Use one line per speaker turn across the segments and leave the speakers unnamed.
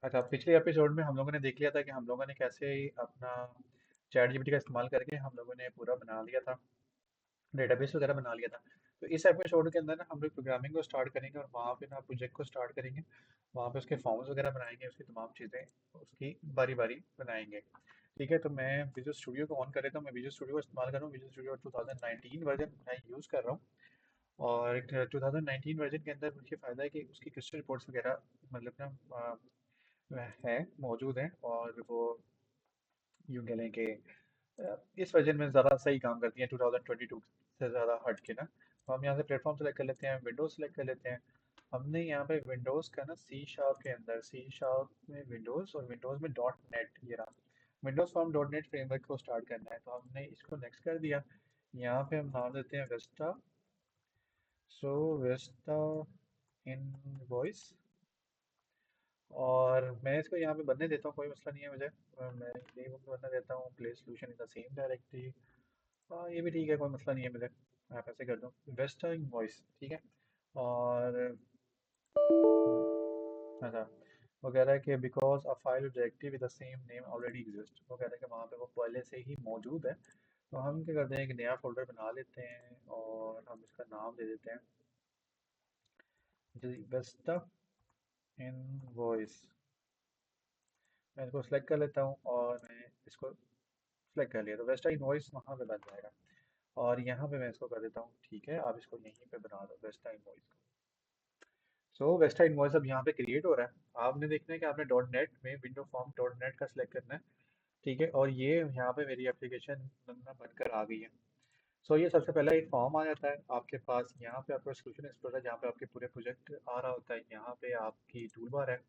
अच्छा, पिछले एपिसोड में हम लोगों ने देख लिया था कि हम लोगों ने कैसे अपना चैट जीपीटी का इस्तेमाल करके हम लोगों ने पूरा बना लिया था, डेटाबेस वगैरह बना लिया था। तो इस एपिसोड के अंदर ना हम लोग प्रोग्रामिंग को स्टार्ट करेंगे और वहाँ पे ना प्रोजेक्ट को स्टार्ट करेंगे। वहाँ पे उसके फॉर्म्स वगैरह बनाएंगे, उसकी तमाम चीज़ें उसकी बारी बारी बनाएंगे। ठीक है, तो मैं विजुअल स्टूडियो को ऑन कर लेता हूँ। मैं विजुअल स्टूडियो को इस्तेमाल कर रहा हूँ, विजुअल स्टूडियो 2019 वर्जन मैं यूज़ कर रहा हूँ। और 2019 वर्जन के अंदर मुझे फ़ायदा है कि उसकी क्रिस्टल रिपोर्ट्स वगैरह मतलब ना है मौजूद हैं, और वो यूँ कह लें कि इस वर्जन में ज़्यादा सही काम करती हैं 2022 से ज़्यादा हट के ना। तो हम यहाँ से प्लेटफॉर्म सेलेक्ट कर लेते हैं, विंडोज़ सेलेक्ट कर लेते हैं। हमने यहाँ पे विंडोज़ का ना सी शार्प के अंदर, सी शार्प में विंडोज़ और विंडोज़ में डॉट नेट, ये रहा Windows form dot net framework को स्टार्ट करना है, तो हमने इसको नेक्स्ट कर दिया। यहाँ पे हम नाम देते हैं वेस्टा। सो वेस्टा इनवॉइस, और मैं इसको यहाँ पे बनने देता हूँ, कोई मसला नहीं है मुझे। मैं यही बनने देता हूँ, play solution in the same directory. हाँ, ये भी ठीक है, कोई मसला नहीं है मुझे। आप ऐसे कर दो वेस्टर्न वॉइस, ठीक है। और अच्छा, वो कह रहा है कि because a file directory with the same name already exist, वो कह रहा है कि वहाँ पे वो पहले से ही मौजूद है। तो हम क्या करते हैं, एक नया फोल्डर बना लेते हैं और हम इसका नाम दे देते हैं जी वेस्टा इन वॉइस। मैं इसको सेलेक्ट कर लेता हूँ और मैं इसको सेलेक्ट कर लिया, तो वेस्टा इन वॉइस वहाँ पे बन जाएगा। और यहाँ पे मैं इसको कर देता हूँ, ठीक है, आप इसको यहीं पे बना दो वेस्टा इन वॉइस को। सो वेस्टा इनवॉइस अब यहाँ पे क्रिएट हो रहा है। आपने देखना है कि आपने डॉट नेट में विंडो फॉर्म डॉट नेट का सिलेक्ट करना है, ठीक है। और ये यहाँ पे मेरी एप्लीकेशन बनना बनकर आ गई है। सो ये सबसे पहला एक फॉर्म आ जाता है आपके पास। यहाँ पे आपका सोल्यूशन एक्सप्लोरर जहाँ पे आपके पूरे प्रोजेक्ट आ रहा होता है, यहाँ पे आपकी टूल बार है।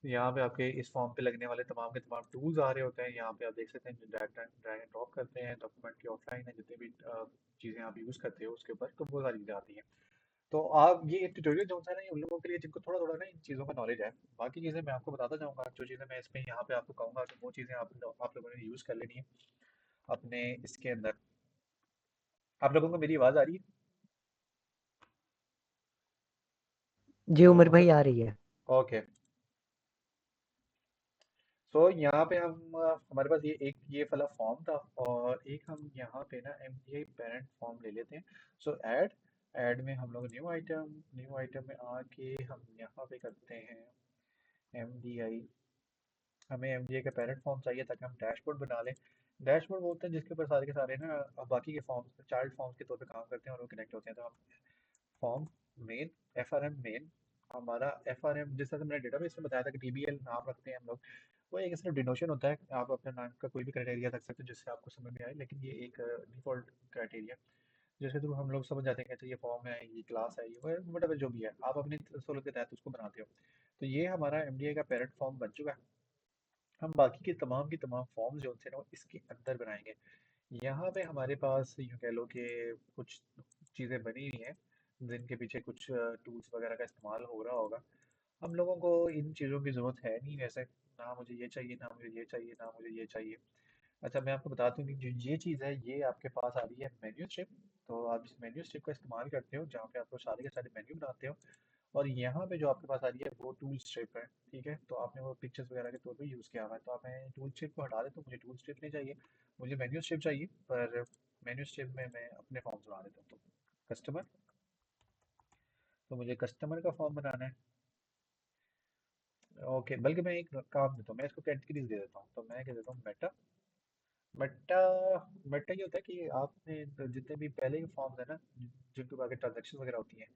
यहाँ पे आपके इस फॉर्म पे लगने वाले तमाम के तमाम टूल्स आ रहे होते हैं। यहाँ पे आप देख सकते हैं जो ड्रैग एंड ड्रॉप करते हैं, डॉक्यूमेंट की ऑफलाइन है, जितनी भी चीज़ें आप यूज़ करते हो उसके ऊपर, तो वो सारी चीज़ें आती हैं। तो आप ये ट्यूटोरियल जो है ना, ये उन लोगों के लिए जिनको थोड़ा थोड़ा ना इन चीज़ों का नॉलेज है। बाकी चीज़ें मैं आपको बताता जाऊंगा, जो चीज़ें मैं इसमें यहाँ पे आपको कहूँगा कि वो चीज़ें आप लोगों ने यूज़ कर लेनी है अपने इसके अंदर। आप लोगों को मेरी आवाज़ आ रही है?
जी
तो
उमर भाई
मतलब
आ रही है।
ओके। सो यहाँ पे हम हमारे पास ये वाला फॉर्म था, और एक हम यहाँ पे ना M D I parent form ले लेते हैं। सो ऐड ऐड में हम लोग न्यू आइटम में आके हम यहाँ पे करते हैं एम डी आई। हमें एमडीए का पेरेंट फॉर्म चाहिए ताकि हम डैशबोर्ड बना लें। डैशबोर्ड वो होता है जिसके ऊपर सारे के सारे ना बाकी के फॉर्म्स चाइल्ड फॉर्म्स के तौर पे काम करते हैं और वो कनेक्ट होते हैं। तो हम form main, F R M main, हमारा एफ आर एम, जिस तरह से मैंने डेटाबेस में बताया था कि डीबीएल नाम रखते हैं हम लोग, वो एक सिर्फ डिनोशन होता है। आप अपने नाम का कोई भी क्राइटेरिया रख सकते हो जिससे आपको समझ में आए, लेकिन ये एक डिफॉल्ट क्राइटेरिया जिसके थ्रू हम लोग समझ जाते हैं कि अच्छा ये फॉर्म है, ये क्लास है, ये वट जो भी है, आप अपनी सहूलत के तहत उसको बनाते हो। तो ये हमारा एमडीए का पेरेंट फॉर्म बन चुका है। हम बाकी की तमाम फॉर्म्स जो थे ना वो इसके अंदर बनाएंगे। यहाँ पे हमारे पास यूँ कह लो कि कुछ चीज़ें बनी हुई हैं जिनके पीछे कुछ टूल्स वगैरह का इस्तेमाल हो रहा होगा। हम लोगों को इन चीज़ों की ज़रूरत है नहीं वैसे, ना मुझे ये चाहिए, ना मुझे ये चाहिए, ना मुझे ये चाहिए। अच्छा, मैं आपको बता दूं कि जो ये चीज़ है ये आपके पास आ रही है मेन्यू स्ट्रिप। तो आप इस मेन्यू स्ट्रिप का इस्तेमाल करते हो जहाँ पे आप लोग सारे के सारे मेन्यू बनाते हो। और यहाँ पे जो आपके पास आ रही है वो टूल स्ट्रिप है, ठीक है। तो आपने वो पिक्चर्स वगैरह के तौर पे यूज़ किया हुआ है, तो आप मैं टूल स्ट्रिप को हटा देता हूँ। मुझे टूल स्ट्रिप नहीं चाहिए, मुझे मेन्यू स्ट्रिप चाहिए। पर मेन्यू स्ट्रिप में मैं अपने फॉर्म्स बना देता हूँ। तो कस्टमर, तो मुझे कस्टमर का फॉर्म बनाना है। ओके, बल्कि मैं एक काम देता हूँ, मैं इसको कैटेगरीज दे देता हूँ। तो मैं क्या देता हूँ, मेटा। मेटा मेटा ये होता है कि आपने जितने भी पहले के फॉर्म्स है ना जिनके आगे ट्रांजेक्शन वगैरह होती हैं,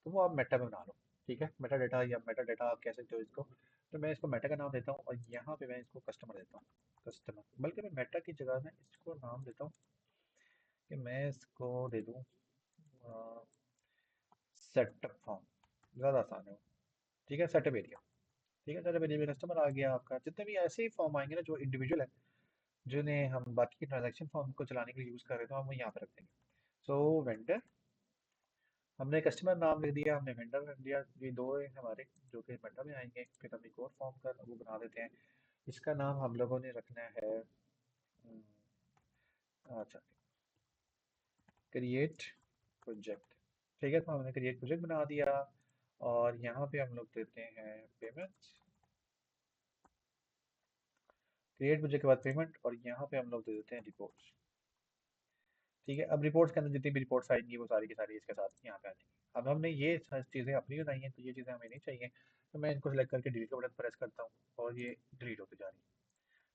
तो वो आप मेटा में बना लो। ठीक है, मेटा डेटा या मेटा डेटा आप कह सकते हो इसको। तो मैं इसको मेटा का नाम देता हूँ और यहाँ पे मैं इसको कस्टमर देता हूँ। कस्टमर, बल्कि मैं मेटा की जगह में इसको नाम देता हूँ कि मैं इसको दे दूँ सेटअप फॉर्म, ज़्यादा आसान है वो। ठीक है, सेटअप एरिया। ठीक है, सेटअप एरिया में कस्टमर आ गया आपका। जितने भी ऐसे ही फॉर्म आएंगे ना जो इंडिविजुअल है, जिन्हें हम बाकी के ट्रांजेक्शन फॉर्म को चलाने के लिए यूज़ कर रहे थे, तो हम वो यहाँ पे रख देंगे। सो वेंडर, हमने कस्टमर नाम लिख दिया, हमने वेंडर रख दिया। ये दो है हमारे जो कि वेंडर में आएंगे। फिर हम एक और फॉर्म का वो बना देते हैं। इसका नाम हम लोगों ने रखना है अच्छा, क्रिएट प्रोजेक्ट। ठीक है, तो हमने क्रिएट प्रोजेक्ट बना दिया। और यहाँ पे हम लोग देते हैं पेमेंट। क्रिएट प्रोजेक्ट के बाद पेमेंट, और यहाँ पे हम लोग दे देते हैं रिपोर्ट्स। ठीक है, अब रिपोर्ट्स के अंदर जितनी भी रिपोर्ट्स आएंगी वो सारी की सारी इसके साथ यहाँ पे आ जाएंगी। अब हमने ये चीज़ें अपनी बनाई हैं, तो ये चीज़ें हमें नहीं चाहिए, तो मैं इनको सेलेक्ट करके डिलीट का बटन प्रेस करता हूँ और ये डिलीट होती जा रही है।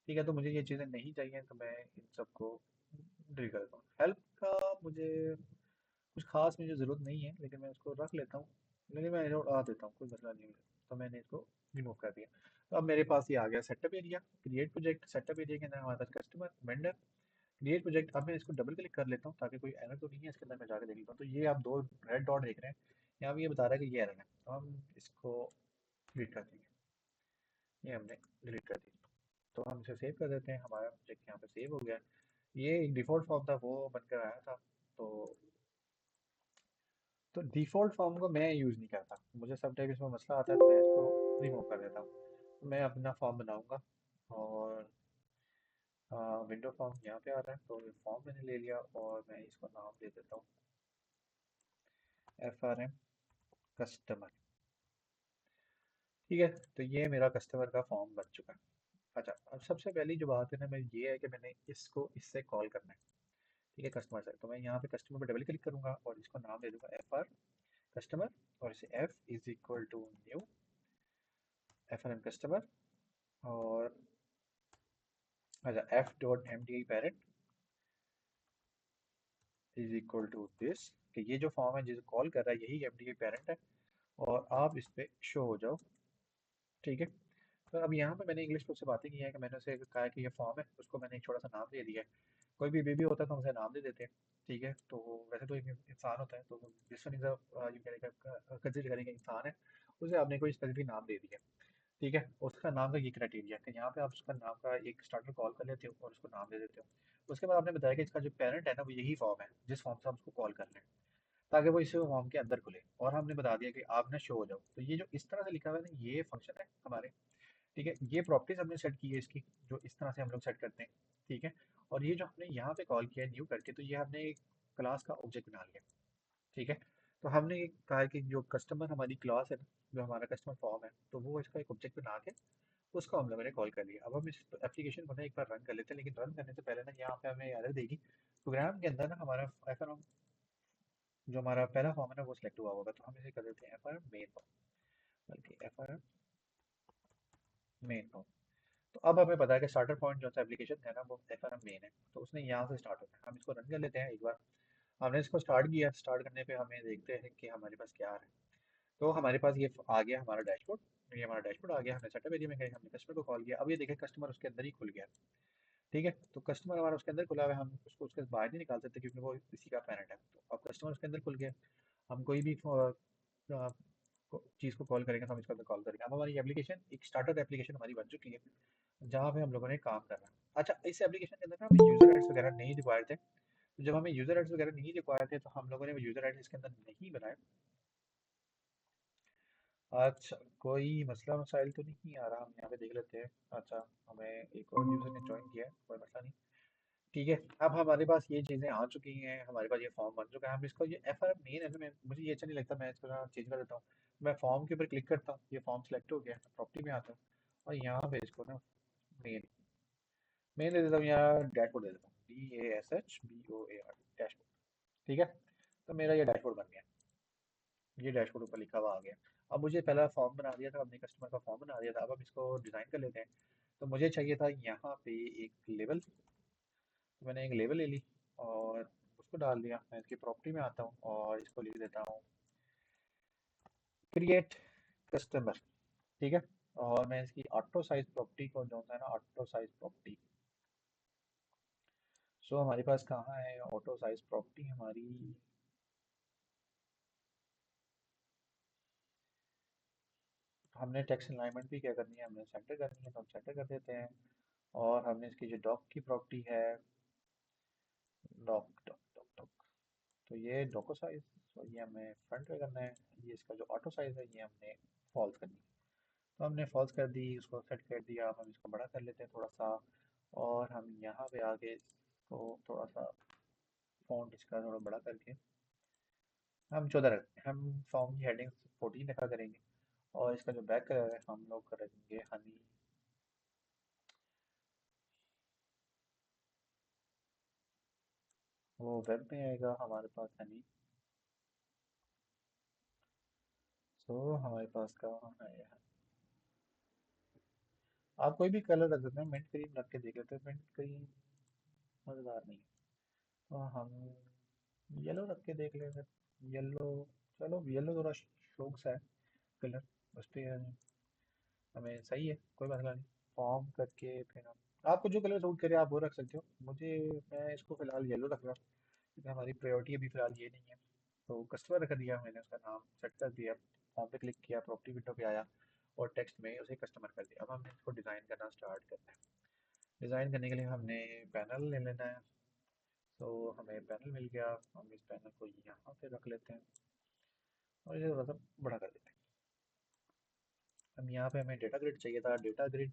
ठीक है, तो मुझे ये चीज़ें नहीं चाहिए, तो मैं इन सबको डिलीट कर देता हूँ। हेल्प का मुझे कुछ खास मुझे ज़रूरत नहीं है, लेकिन मैं उसको रख लेता हूँ, लेकिन मैं इन्हें उड़ा देता हूँ, कोई मसला नहीं है। तो मैंने इसको रिमूव कर दिया। तो अब मेरे पास ये आ गया setup area, create project. Setup area के अंदर हमारे पास कस्टमर, वेंडर, क्रिएट प्रोजेक्ट। अब मैं इसको डबल क्लिक कर लेता हूँ ताकि कोई एरर तो नहीं है इसके अंदर, मैं जाकर देख लेता हूँ। तो ये आप दो रेड डॉट देख रहे हैं, यहाँ पे ये बता रहा है कि ये एरर है, तो हम इसको डिलीट कर देंगे। ये हमने डिलीट कर दिया, तो हम इसे सेव कर देते हैं। हमारा प्रोजेक्ट यहाँ पे सेव हो गया। ये एक डिफ़ॉल्ट फॉर्म था, वो बनकर आया था। तो डिफ़ॉल्ट फॉर्म को मैं यूज़ नहीं करता, मुझे सब टाइम इसमें मसला आता है, तो मैं इसको रिमूव कर देता हूँ। तो मैं अपना फॉर्म बनाऊंगा, और विंडो फॉर्म यहाँ पे आ रहा है, तो ये फॉर्म मैंने ले लिया और मैं इसको नाम दे देता हूँ FRM कस्टमर। ठीक है, तो ये मेरा कस्टमर का फॉर्म बन चुका है। अच्छा, अब सबसे पहली जो बात है ना, मैं ये है कि मैंने इसको इससे कॉल करना है। ठीक है, कस्टमर से। तो मैं यहाँ पे कस्टमर पर डबल क्लिक करूंगा और इसको नाम दे दूंगा FR कस्टमर, और इसे F is equal to new FRM customer, और अच्छा F dot M D I parent is equal to this, कि ये जो फॉर्म है जिसे कॉल कर रहा है यही एम डी आई पेरेंट है, और आप इस पे शो हो जाओ। ठीक है, तो अब यहाँ पे मैंने इंग्लिश में उससे बातें की हैं, कि मैंने उसे कहा है कि ये फॉर्म है, उसको मैंने एक छोटा सा नाम दे दिया है। कोई भी बेबी होता है तो हम उसे नाम दे देते हैं। ठीक है, तो वैसे तो एक इंसान होता है, तो जिस वन इज यू कंसिडर करेंगे इंसान है, उसे आपने कोई स्पेसिफिक नाम दे दिया। ठीक है, उसका नाम का ये क्राइटेरिया है कि यहाँ पे आप उसका नाम का एक स्टार्टर कॉल कर लेते हो और उसको नाम दे देते हो। उसके बाद आपने बताया कि इसका जो पेरेंट है ना, वो यही फॉर्म है जिस फॉर्म से हम उसको कॉल कर रहे हैं, ताकि वो इस फॉर्म के अंदर खुले, और हमने बता दिया कि आप ना शो हो जाओ। तो ये जो इस तरह से लिखा हुआ है ना, ये फंक्शन है हमारे। ठीक है, ये प्रॉपर्टीज हमने सेट की है इसकी, जो इस तरह से हम लोग सेट करते हैं। ठीक है, और ये जो हमने यहाँ पे कॉल किया न्यू करके, तो ये हमने एक क्लास का ऑब्जेक्ट बना लिया। ठीक है, तो हमने ये कहा है कि जो कस्टमर हमारी क्लास है ना, जो हमारा कस्टमर फॉर्म है, तो वो इसका एक ऑब्जेक्ट बना के उसको हम लोगों ने कॉल कर लिया। अब हम इस एप्लीकेशन को ना एक बार रन कर लेते हैं, लेकिन रन करने से पहले ना यहाँ पे हमें एरर देगी। प्रोग्राम के अंदर ना हमारा FRM, जो हमारा पहला फॉर्म है ना, वो सिलेक्ट हुआ होगा, तो हम इसे कर देते हैं FRM मेन फॉर्म, बल्कि FRM मेन फॉर्म। तो अब हमें पता है कि स्टार्टर पॉइंट जो सा एप्लीकेशन है ना, वो FRM मेन है, तो उसने यहाँ से स्टार्ट होता है। हम इसको रन कर लेते हैं एक बार। हमने इसको स्टार्ट किया, स्टार्ट करने पे हमें देखते हैं कि हमारे पास क्या आ रहा है। तो हमारे पास ये आ गया हमारा डैशबोर्ड। ये हमारा डैशबोर्ड आ गया, हमने सेटअप एरिया में गए, हमने कस्टमर को कॉल किया। अब ये देखें कस्टमर उसके अंदर ही खुल गया। ठीक है, तो कस्टमर हमारा उसके अंदर खुला हुआ है, हम उसको उसके बाहर नहीं निकाल सकते क्योंकि वो इसी का पेरेंट है। तो अब कस्टमर उसके अंदर खुल गया, हम कोई भी चीज़ को कॉल करेंगे तो हम इसके अंदर कॉल करेंगे। अब हमारी एप्लीकेशन एक स्टार्टर एप्लीकेशन हमारी बन चुकी है, जहाँ पे हम लोगों ने काम करना है। अच्छा, इस एप्लीकेशन के अंदर ना हमें यूज़र एड्स वगैरह नहीं रिक्वायर थे। तो जब हमें यूज़र एड्स वगैरह नहीं रिक्वायर थे, तो हम लोगों ने वो यूज़र एड्स इसके अंदर नहीं बनाए। अच्छा, कोई मसला मसाइल तो नहीं आ रहा, हम यहाँ पे देख लेते हैं। अच्छा, हमें एक और यूज़र ने ज्वाइन किया है, कोई मसला नहीं। ठीक है, अब हमारे पास ये चीज़ें आ चुकी हैं, हमारे पास ये फॉर्म बन चुका है। हम इसको ये FRM मेन है ना, मुझे ये अच्छा नहीं लगता, मैं इसको ना चेंज कर देता हूँ। मैं फॉर्म के ऊपर क्लिक करता हूँ, ये फॉर्म सेलेक्ट हो गया, प्रॉपर्टी में आता हूँ और यहाँ पे इसको ना मेन मेन दे देता हूँ, या डैशबोर्ड दे देता हूँ, DASHBOARD डैशबोर्ड। ठीक है, तो मेरा ये डैशबोर्ड बन गया, ये डैशबोर्ड ऊपर लिखा हुआ आ गया। अब मुझे पहला फॉर्म बना दिया था, अपने कस्टमर का फॉर्म बना दिया था। अब हम इसको डिज़ाइन कर लेते हैं। तो मुझे चाहिए था यहाँ पे एक लेवल, तो मैंने एक लेवल ले ली और उसको डाल दिया। मैं इसकी प्रॉपर्टी में आता हूँ और इसको लिख देता हूँ क्रिएट कस्टमर। ठीक है, और मैं इसकी ऑटो साइज प्रॉपर्टी को जो होता है ना, ऑटो साइज प्रॉपर्टी। सो हमारे पास कहाँ है ऑटो साइज प्रॉपर्टी हमारी? हमने टेक्स्ट अलाइनमेंट भी क्या करनी है, हमने सेंटर करनी है, तो हम सेंटर कर देते हैं। और हमने इसकी जो डॉक की प्रॉपर्टी है, डॉक डॉक डॉक डॉक, तो ये डॉको साइज, तो ये हमें फ्रंट में करना है। ये इसका जो ऑटो साइज है, ये हमने फॉल्स करनी है। तो हमने फॉल्स कर दी, उसको सेट कर दिया। अब हम इसको बड़ा कर लेते हैं थोड़ा सा, और हम यहाँ पे आके इसको थोड़ा सा फॉन्ट इसका थोड़ा बड़ा करके हम 14 रखते हैं। हम फॉर्म की हेडिंग 14 रखा करेंगे, और इसका जो बैक कलर है हम लोग करेंगे हनी वो वेब में आएगा, हमारे पास है नहीं। तो हमारे पास कहाँ है यार? आप कोई भी कलर रख सकते हैं, मिंट ग्रीन रख के देख लेते हैं। मिंट ग्रीन मजेदार नहीं है, तो हम येलो रख के देख लेते हैं। येलो, चलो येलो थोड़ा शौक सा है कलर, उस पे हमें सही है, कोई मसला नहीं। फॉर्म करके फिर हम, आपको जो कलर सूट करे आप वो रख सकते हो। मुझे, मैं इसको फिलहाल येलो रख रहा हूँ, क्योंकि हमारी प्रायोरिटी अभी फिलहाल ये नहीं है। तो कस्टमर रख दिया मैंने, उसका नाम सेट कर दिया। फॉर्म पे क्लिक किया, प्रॉपर्टी विंडो पे आया और टेक्स्ट में उसे कस्टमर कर दिया। अब हमने इसको डिज़ाइन करना स्टार्ट करना है। डिज़ाइन करने के लिए हमने पैनल ले लेना है। तो हमें पैनल मिल गया, हम इस पैनल को यहाँ पे रख लेते हैं और इसे थोड़ा सा बड़ा कर देते हैं। हम यहाँ पे, हमें डेटा ग्रिड चाहिए था, डेटा ग्रिड।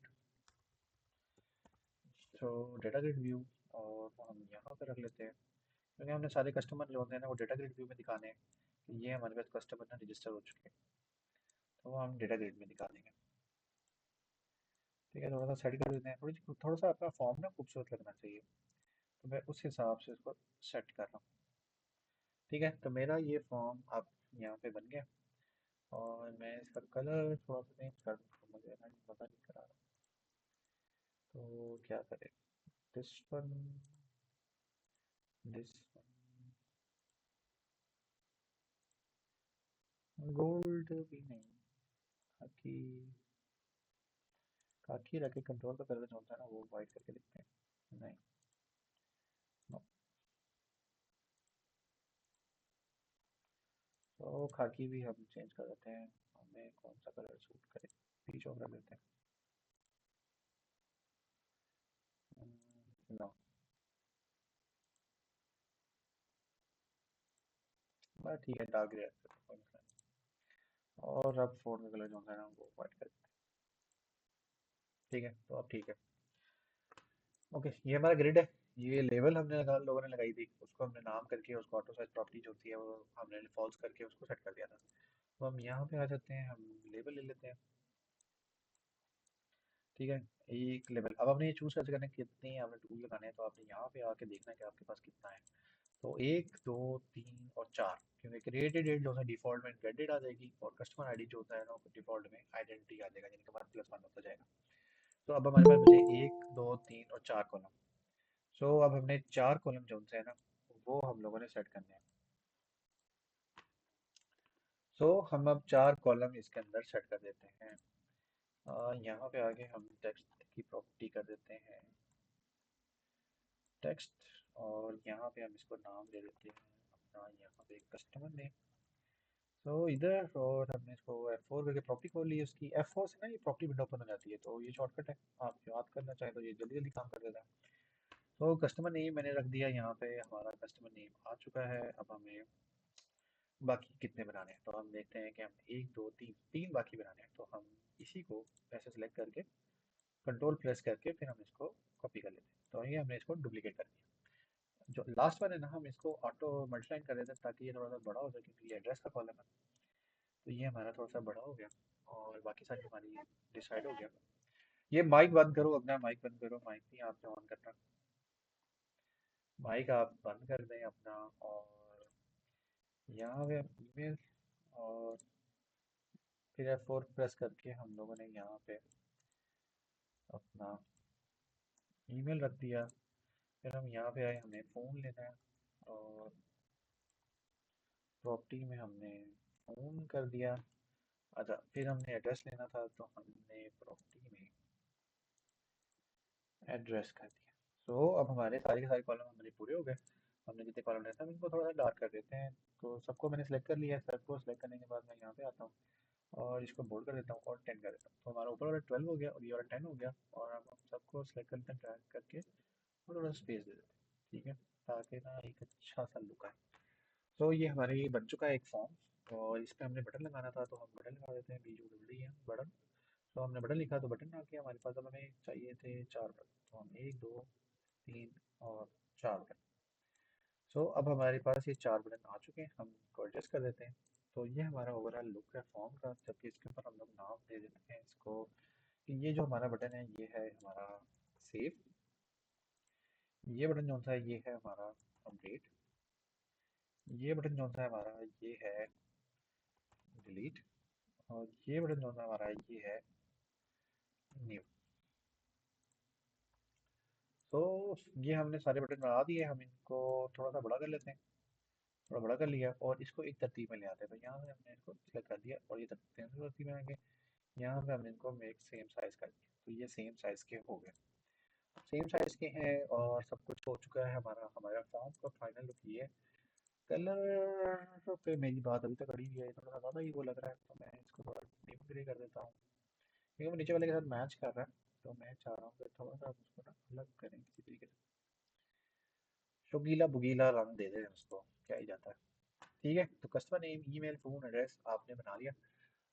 तो डेटा ग्रिड व्यू, और हम यहाँ पे रख लेते हैं, क्योंकि हमने सारे कस्टमर जो होते हैं ना वो डेटा ग्रिड व्यू में दिखाने हैं कि ये हमारे पास कस्टमर ना रजिस्टर हो चुके हैं। तो वो हम डेटा ग्रिड में दिखाएंगे। ठीक है, थोड़ा सा सेट कर देते हैं। थोड़ा सा अपना फॉर्म ना खूबसूरत लगना चाहिए, तो मैं उस हिसाब से उसको सेट कर रहा हूँ। ठीक है, तो मेरा ये फॉर्म अब यहाँ पे बन गया। और मैं इसका कलर थोड़ा सा चेंज कर दूँ, मुझे ना पता नहीं करा रहा। तो क्या करें, this one, this one gold भी नहीं, खाकी। खाकी रखे, कंट्रोल का कलर जो होता है ना वो वाइट करके लिखते हैं। नहीं, नो। तो खाकी भी हम चेंज कर देते हैं। हमें कौन सा कलर सूट करे, पीच ऑफ रख देते हैं। नो, बस ठीक है, डार्क ग्रे रख देते हैं, कोई मसला नहीं। और अब फोन का कलर जो होता है ना वो वाइट कर देते हैं। ठीक है, तो अब ठीक है। ओके, ये हमारा ग्रिड है। ये लेवल हमने लोगों ने लगाई थी, उसको हमने नाम करके उसको ऑटो साइज प्रॉपर्टी जो होती है वो हमने फॉल्स करके उसको सेट कर दिया था। तो हम यहाँ पे आ जाते हैं, हम लेवल ले लेते हैं। ठीक है, एक लेवल। अब हमने ये चूज कैसे करना है, कितने हमने टूल लगाने हैं, तो आपने यहाँ पे आके देखना है कि आपके पास कितना है। तो एक, दो, तीन और चार, क्योंकि क्रिएटेड डेट जो है डिफॉल्ट में क्रेडिट आ जाएगी, और कस्टमर आईडी जो होता है ना डिफॉल्ट में आइडेंटिटी आ जाएगा, जिनके बाद +1 होता जाएगा। तो अब हमारे पास बचे एक, दो, तीन और चार कॉलम। सो अब हमने चार कॉलम जो है ना वो हम लोगों ने सेट करने हैं। सो हम अब चार कॉलम इसके अंदर सेट कर देते हैं। यहाँ पे आगे हम टेक्स्ट की प्रॉपर्टी कर देते हैं, टेक्स्ट। और यहाँ पे हम इसको नाम दे देते हैं अपना, यहाँ पे कस्टमर नेम। तो इधर, और हमने इसको F4 करके प्रॉपर्टी खोल ली है उसकी। F4 से ना ये प्रॉपर्टी विंडो ओपन हो जाती है, तो ये शॉर्टकट है। आप याद करना चाहें तो ये जल्दी जल्दी काम कर देता है। तो कस्टमर नेम मैंने रख दिया, यहाँ पे हमारा कस्टमर नेम आ चुका है। अब हमें बाकी कितने बनाने हैं, तो हम देखते हैं कि हम एक, दो, तीन, तीन बाकी बनाने हैं। तो हम इसी को ऐसे सेलेक्ट करके कंट्रोल प्रेस करके फिर हम इसको कॉपी कर लेते हैं। तो ये हमने इसको डुप्लीकेट कर दिया। जो लास्ट वाला है ना, हम इसको ऑटो मल्टीलाइन कर देते हैं ताकि ये थोड़ा सा बड़ा हो जाए, क्योंकि ये एड्रेस का कॉलम है। तो ये हमारा थोड़ा सा बड़ा हो गया, और बाकी सारी हमारी डिसाइड हो गया। ये माइक बंद करो, अपना माइक बंद करो, माइक नहीं आपने ऑन करना। माइक आप बंद कर दें अपना। और यहाँ पे ईमेल, और फिर F4 प्रेस करके हम लोगों ने यहाँ पे अपना ईमेल रख दिया। फिर हम यहाँ पे आए, हमें फ़ोन लेना है, और प्रॉपर्टी में हमने फ़ोन कर दिया। अच्छा, फिर हमने एड्रेस लेना था, तो हमने प्रॉपर्टी में एड्रेस कर दिया। सो अब हमारे सारे के सारे कॉलम हमारे पूरे हो गए। हमने जितने कॉलम रहते हैं हम इनको थोड़ा सा डार्क कर देते हैं। तो सबको मैंने सेलेक्ट कर लिया है। सबको सेलेक्ट करने के बाद मैं यहाँ पे आता हूँ और इसको बोल्ड कर देता हूँ और 10 कर देता हूँ। तो हमारा ऊपर वाला 12 हो गया और ये वाला 10 हो गया। और अब हम सबको सेलेक्ट करते हैं, ड्रैग करके और थोड़ा स्पेस दे देते हैं। ठीक है, ताकि ना एक अच्छा सा लुक आए। तो ये हमारे ये बन चुका है एक फॉर्म, और इस पे हमने बटन लगाना था, तो हम बटन लगा देते हैं। BUTTON है बटन। तो हमने बटन लिखा तो बटन आ गया हमारे पास। अब हमें चाहिए थे चार बटन, तो हम एक, दो, तीन और चार बटन। सो अब हमारे पास ये चार बटन आ चुके हैं, हम इसको एडजस्ट कर देते हैं। तो ये हमारा ओवरऑल लुक है फॉर्म का। जबकि इसके ऊपर हम लोग नाम दे देते हैं इसको, कि ये जो हमारा बटन है ये है हमारा सेव। ये बटन जो होता है ये है हमारा अपडेट। ये बटन कौन सा है हमारा, ये है डिलीट। और ये बटन कौन सा हमारा, ये है न्यू। तो ये हमने सारे बटन बना दिए, हम इनको थोड़ा सा बड़ा कर लेते हैं। थोड़ा बड़ा कर लिया और इसको एक तरतीब में ले आते हैं। तो यहाँ से हमने इसको सेलेक्ट कर दिया और ये तरतीब में आ गए। यहाँ पे हमने इनको मेक सेम साइज कर दिया, तो ये सेम साइज के हो गए। सेम साइज के हैं और सब कुछ हो चुका है। हमारा हमारा फॉर्म का फाइनल लुक ये है। कलर पे मेरी बात अभी तक अड़ी हुई है, थोड़ा सा ज़्यादा ही वो लग रहा है, तो मैं इसको थोड़ा डीप ग्रे कर देता हूँ क्योंकि वो नीचे वाले के साथ मैच कर रहा है। तो मैं चाह रहा हूँ कि थोड़ा सा उसको ना अलग करें किसी तरीके से। शोगीला बुगीला रंग दे दें उसको, क्या ही जाता है। ठीक है, तो customer name, email, phone address आपने बना लिया।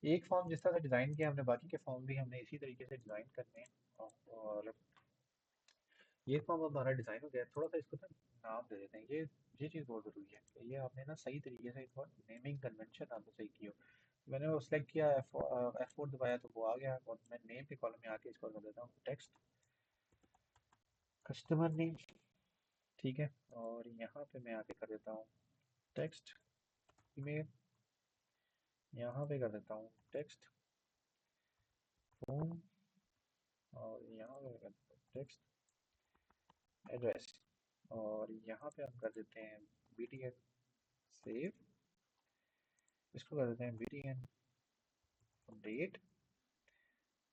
एक फॉर्म जिस तरह से डिज़ाइन किया हमने, बाकी के फॉर्म भी हमने इसी तरीके से डिज़ाइन करने हैं। और ये फॉर्म हमारा डिज़ाइन हो गया। थोड़ा सा इसको ना नाम दे देते हैं। ये चीज़ बहुत ज़रूरी है कि ये आपने ना सही तरीके से इसको नेमिंग कन्वेंशन आपने सही की हो। मैंने वो सिलेक्ट किया, F4 दबाया तो वो आ गया। और मैं नेम के कॉलम में आके इसको कर देता हूँ टेक्स्ट कस्टमर नेम। ठीक है, और यहाँ पे मैं आके कर देता हूँ टेक्स्ट ईमेल। यहाँ पे कर देता हूँ टेक्स्ट फ़ोन। और यहाँ पे कर देता हूँ टेक्स्ट एड्रेस। और यहाँ पे हम कर देते हैं BTN सेव। इसको कर देते हैं BTN अपडेट।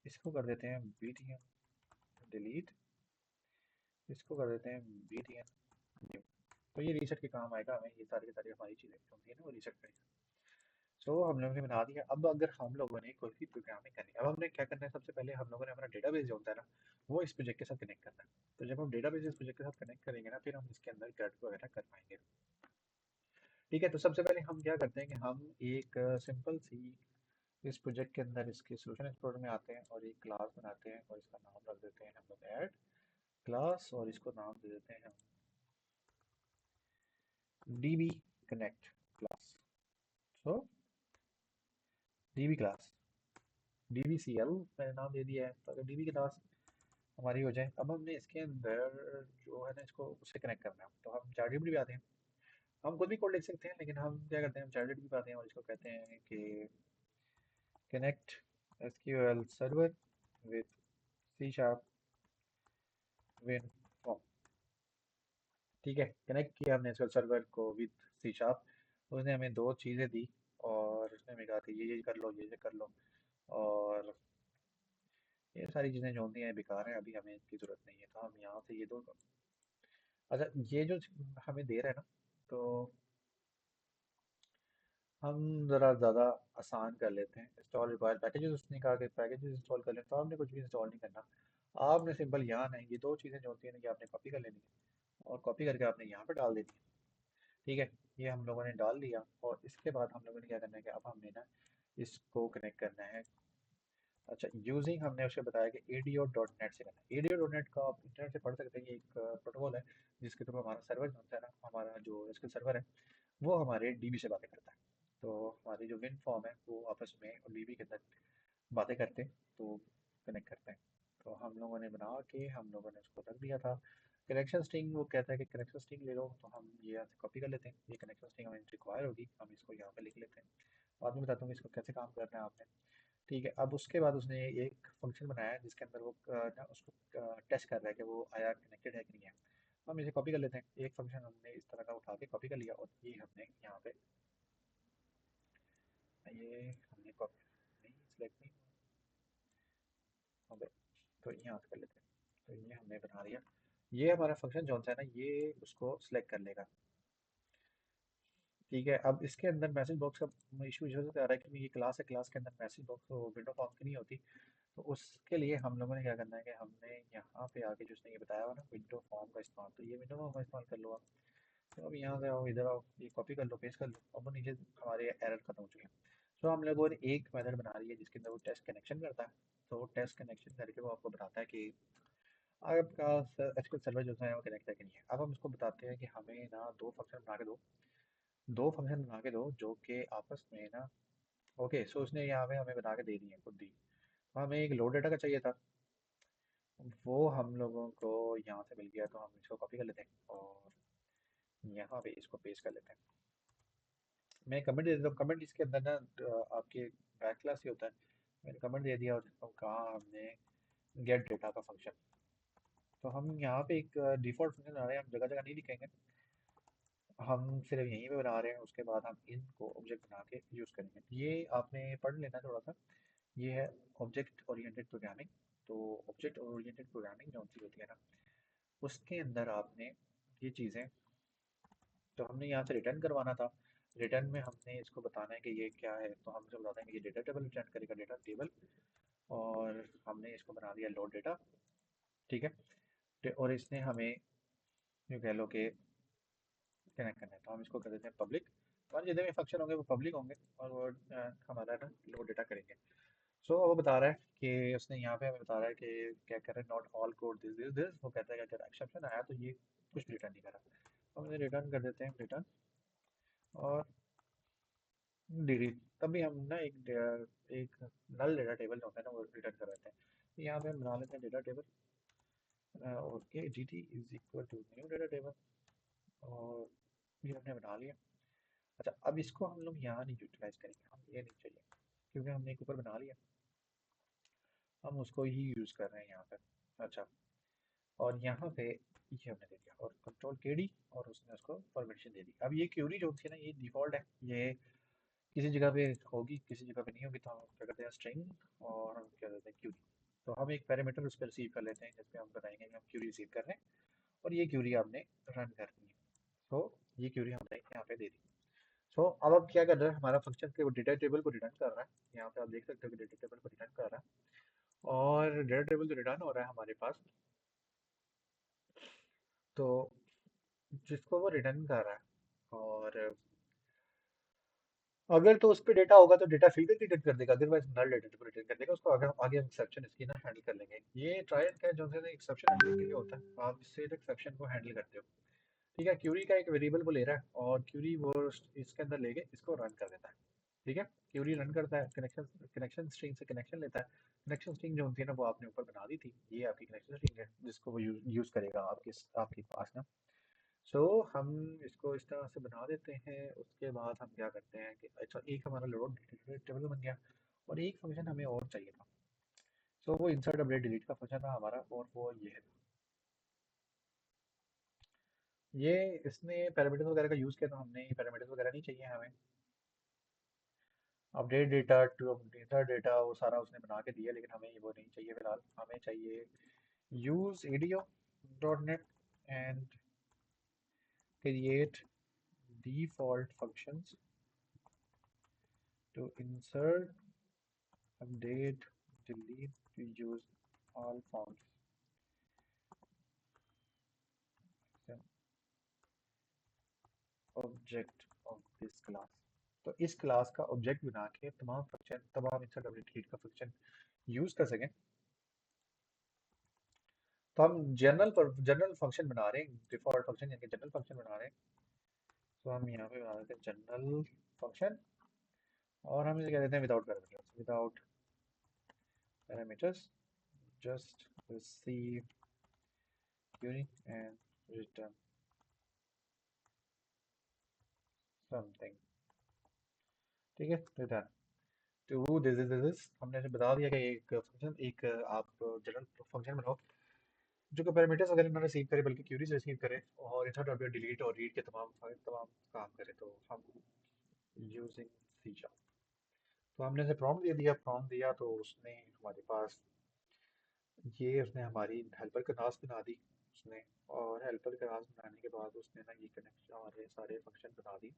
इसको कर देते हैं BTN डिलीट। इसको कर देते हैं BTN न्यू। तो ये रीसेट के काम आएगा हमें, ये सारी की सारी हमारी चीज़ें जो होती है ना वो रीसेट करेगा। सो हम लोगों ने बना दिया। अब अगर हम लोगों ने कोई भी प्रोग्रामिंग करनी है, अब हमने क्या करना है, सबसे पहले हम लोगों ने अपना डेटाबेस जो होता है ना वो इस प्रोजेक्ट के साथ कनेक्ट करना है। तो जब हम डेटाबेस इस प्रोजेक्ट के साथ कनेक्ट करेंगे ना, फिर हम इसके अंदर गैट वगैरह कर पाएंगे। ठीक है, तो सबसे पहले हम क्या करते हैं कि हम एक सिंपल सी इस प्रोजेक्ट के अंदर इसके सोल्यूशन एक्सप्लोरर में आते हैं और एक क्लास बनाते हैं और इसका नाम रख देते हैं हम लोग ऐड क्लास। और इसको नाम दे देते हैं हम DB कनेक्ट क्लास। सो DB क्लास, DBCL मैंने नाम दे दिया है। तो अगर DB क्लास हमारी हो जाए, अब हमने इसके अंदर जो है ना इसको उससे कनेक्ट करना है। तो हम ChatGPT पे आते हैं। हम खुद भी कोड लिख सकते हैं, लेकिन हम क्या करते हैं, हम ChatGPT पे आते हैं और इसको कहते हैं कि connect SQL server with C sharp win form. ठीक है, कनेक्ट किया हमने SQL सर्वर को विद C शार्प। उसने हमें दो चीज़ें दी और उसने हमें कहा कि ये कर लो, ये कर लो। और ये सारी चीज़ें जो होती हैं बेकार हैं, अभी हमें इनकी ज़रूरत नहीं है। तो हम यहाँ से ये दो, अच्छा ये जो हमें दे रहा है ना, तो हम ज़रा ज़्यादा आसान कर लेते हैं। इंस्टॉल रिक्वायर पैकेजेस, उसने कहा कि पैकेजेस इंस्टॉल कर लें। तो आपने कुछ भी इंस्टॉल नहीं करना। आपने सिंपल यहाँ ना ये दो चीज़ें जो होती हैं ना, ये आपने कॉपी कर लेनी है और कॉपी करके आपने यहाँ पे डाल देनी है। ठीक है, ये हम लोगों ने डाल दिया और इसके बाद हम लोगों ने क्या करना है कि अब हमने ना इसको कनेक्ट करना है। अच्छा, यूजिंग हमने उसे बताया कि ADO.NET से करना है। ADO.NEट का आप इंटरनेट से पढ़ सकते हैं। ये एक प्रोटोकॉल है जिसके थ्रू हमारा सर्वर जो होता है ना, हमारा जो एसक्यूएल सर्वर है वो हमारे DB से बातें करता है। तो हमारी जो विन फॉर्म है वो आपस में DB के अंदर बातें करते हैं, तो कनेक्ट करते हैं। तो हम लोगों ने बना के हम लोगों ने उसको रख दिया था। कनेक्शन स्ट्रिंग वो कहता है कि कनेक्शन स्ट्रिंग ले लो, तो हम ये यहाँ से कॉपी कर लेते हैं। ये कनेक्शन स्ट्रिंग हमें रिक्वायर होगी, हम इसको यहाँ पे लिख लेते हैं। बाद में बताता हूँ इसको कैसे काम करना है आपने। ठीक है, अब उसके बाद उसने एक फंक्शन बनाया है जिसके अंदर वो ना उसको टेस्ट कर रहा है कि वो आया कनेक्टेड है कि नहीं है। हम इसे कॉपी कर लेते हैं। एक फंक्शन हमने इस तरह का उठा के कॉपी कर लिया और ये हमने यहाँ पे, ये हमने कॉपी नहीं सिलेक्ट नहीं हो गया, तो यहाँ से कर लेते हैं। तो ये हमने बना दिया। ये हमारा फंक्शन जो है ना ये उसको सिलेक्ट कर लेगा। ठीक है, अब इसके अंदर मैसेज बॉक्स का इशू इस वजह से आ रहा है कि ये क्लास है, क्लास के अंदर मैसेज बॉक्स विंडो फॉर्म की नहीं होती। तो उसके लिए हम लोगों ने क्या करना है कि हमने यहाँ पे आके जो उसने ये बताया हुआ ना विंडो फॉर्म का इस्तेमाल, तो ये विंडो फॉर्म का इस्तेमाल कर लो आप। तो अब यहाँ से आओ, इधर आओ, ये कॉपी कर लो, पेस्ट कर लो। अब वो नीचे हमारे एरर खत्म हो चुके हैं। तो हम लोगों ने एक मेथड बना रही है जिसके अंदर वो टेस्ट कनेक्शन करता है। तो वो टेस्ट कनेक्शन करके वो आपको बताता है कि आपका एसक्यूएल सर्वर जो है वो कनेक्ट है कि नहीं है। अब हम उसको बताते हैं कि हमें ना दो फंक्शन बना के दो, दो फंक्शन बना के दो जो कि आपस में ना, ओके सो उसने यहाँ पे हमें बना के दे दी है खुद ही। हमें एक लोड डाटा का चाहिए था, वो हम लोगों को यहाँ से मिल गया। तो हम इसको कॉपी कर लेते हैं और यहाँ पे इसको पेस्ट कर लेते हैं। मैं कमेंट दे देता हूँ। कमेंट इसके अंदर ना आपके बैक क्लास ही होता है। मैंने कमेंट दे दिया और देखता हूँ कहाँ हमने गेट डेटा का फंक्शन। तो हम यहाँ पे एक डिफॉल्ट फंक्शन बना रहे हैं, हम जगह जगह नहीं लिखेंगे, हम सिर्फ यहीं पे बना रहे हैं। उसके बाद हम इनको ऑब्जेक्ट बना के यूज़ करेंगे। ये आपने पढ़ लेना थोड़ा सा। ये है ऑब्जेक्ट ओरिएंटेड प्रोग्रामिंग। तो ऑब्जेक्ट ओरिएंटेड प्रोग्रामिंग जो सी होती है ना, उसके अंदर आपने ये चीज़ें, तो हमने यहाँ से रिटर्न करवाना था। रिटर्न में हमने इसको बताना है कि ये क्या है, तो हम इसको बताते हैं कि ये डेटा टेबल रिटर्न करेगा, डेटा टेबल। और हमने इसको बना दिया लोड डेटा। ठीक है। और इसने हमें यूँ कह लो कि कनेक्ट करना है, तो हम इसको कर देते हैं पब्लिक। हमारे जितने भी फंक्शन होंगे वो पब्लिक होंगे, और वो हमारा ना लोड डेटा करेंगे। सो वो बता रहा है कि उसने यहाँ पे हमें बता रहा है कि क्या कर रहा है, not all code this this this. वो कहता है कि अगर एक्सेप्शन आया तो ये कुछ रिटर्न नहीं करा। तो हम इसे रिटर्न कर देते हैं रिटर्न, और डिलीट। तभी हम ना एक नल डेटा टेबल जो होता है ना वो रिटर्न कर देते हैं। तो यहाँ पे हम बना लेते हैं data table, okay G T is equal to new data table, और ये हमने बना लिया। अच्छा, अब इसको हम लोग यहाँ नहीं यूटिलाइज करेंगे, हम ये नहीं चाहिए, क्योंकि हमने एक ऊपर बना लिया, हम उसको ही यूज़ कर रहे हैं यहाँ पे। अच्छा, और यहाँ पे ये हमने दे दिया, और कंट्रोल के डी, और उसने उसको परमिशन दे दी। अब ये क्यूरी जो होती है ना, ये डिफ़ॉल्ट है। ये किसी जगह पे होगी, किसी जगह पे नहीं होगी, तो हम क्या करते हैं स्ट्रिंग, और हम क्या करते हैं क्यूरी। तो हम एक पैरामीटर उस पर रिसीव कर लेते हैं, जिसपे हम बताएंगे कि हम क्यूरी रिसीव कर रहे हैं, और ये क्यूरी आपने रन करनी है। तो ये क्यूरी हमने यहाँ पे दे दी। सो अब क्या कर रहा है हमारा फंक्शन, के वो डेटा टेबल को रिटर्न कर रहा है। यहाँ पे आप देख सकते हो कि डेटा टेबल को रिटर्न कर रहा है, और डेटा टेबल जो रिटर्न हो रहा है हमारे पास, तो जिसको वो रिटर्न कर रहा है, और अगर तो उस पे डेटा होगा तो डेटा फील्ड रिटर्न कर देगा, अदरवाइज नल डेटा को रिटर्न कर देगा। उसको आगे आगे हम एक्सेप्शन इसकी ना हैंडल कर लेंगे। ये ट्रायल का जो है एक्सेप्शन हैंडलिंग के लिए होता है, आप इससे एक्सेप्शन को हैंडल करते हो। ठीक है, क्यूरी का एक वेरिएबल वो ले रहा है, और क्यूरी वो इसके अंदर लेके इसको रन कर देता है। ठीक है, क्यूरी रन करता है, कनेक्शन कनेक्शन स्ट्रिंग से कनेक्शन लेता है। कनेक्शन स्ट्रिंग जो होती है ना वो आपने ऊपर बना दी थी, ये आपकी कनेक्शन स्ट्रिंग है जिसको वो यूज करेगा आपके आपके पास ना। सो हम इसको इस तरह से बना देते हैं। उसके बाद हम क्या करते हैं कि अच्छा, एक हमारा लोड टेबल बन गया, और एक फंक्शन हमें और चाहिए था। सो वो इंसर्ट अपडेट डिलीट का फंक्शन था हमारा, और वो ये है। ये इसने पैरामीटर्स वगैरह का यूज़ किया, तो हमने ये पैरामीटर्स वगैरह नहीं चाहिए हमें। Update data to insert data वो सारा उसने बना के दिया, लेकिन हमें वो नहीं चाहिए फिलहाल। हमें चाहिए use ADO dot net and create default functions to insert, update, delete, to use all forms object of this class। तो इस क्लास का ऑब्जेक्ट बना के तमाम फंक्शन, तमाम इंसर्ट अपडेट डिलीट का फंक्शन यूज कर सकें। तो हम जनरल फंक्शन बना रहे हैं, डिफॉल्ट फंक्शन यानी जनरल फंक्शन बना रहे हैं। तो हम यहाँ पे बना देते हैं जनरल फंक्शन, और हम इसे कह देते हैं without parameters. Without parameters, just receive query and return something. ठीक है, रिटर्न टू दिस हमने ऐसे बता दिया कि एक फंक्शन, एक आप जनरल फंक्शन बनाओ जो कि पैरामीटर्स वगैरह ना रिसीव करे, बल्कि क्यूरीज रिसीव करे, और इंसर्ट अपडेट डिलीट और रीड के तमाम काम करे। तो हम यूजिंग सी शार्प, तो हमने इसे प्रॉम्प्ट दे दिया। प्रॉम्प्ट दिया तो उसने हमारे पास ये, उसने हमारी हेल्पर क्लास बना दी उसने। और हेल्पर क्लास बनाने के बाद उसने ना ये कनेक्शन हमारे सारे फंक्शन बना दी।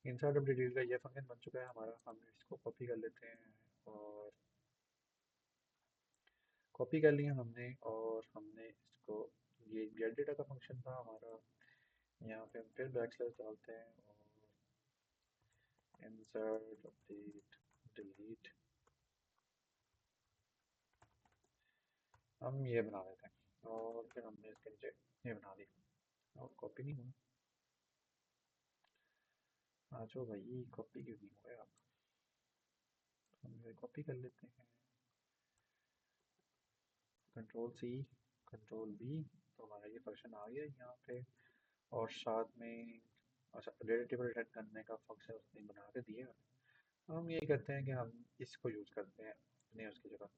इंसर्ट अपडेट डिलीट का ये फंक्शन बन चुका है हमारा। हम इसको कॉपी कर लेते हैं, और कॉपी कर लिया हमने, और हमने इसको, ये गेट डेटा का फंक्शन था हमारा। यहाँ पे हम फिर बैक स्लैश डालते हैं, और इंसर्ट अपडेट डिलीट हम ये बना देते हैं। और फिर हमने इसके नीचे ये बना दी, और कॉपी नहीं हुआ। आ जाओ भाई, कॉपी क्यों नहीं हुआ आप। हम ये कॉपी कर लेते हैं, कंट्रोल सी, कंट्रोल बी। तो हमारा ये फंक्शन आ गया यहाँ पे, और साथ में अच्छा, डेटा टेबल रिटर्न करने का फंक्शन उसने बना के दिया है। हम ये करते हैं कि हम इसको यूज करते हैं अपने उसकी जगह।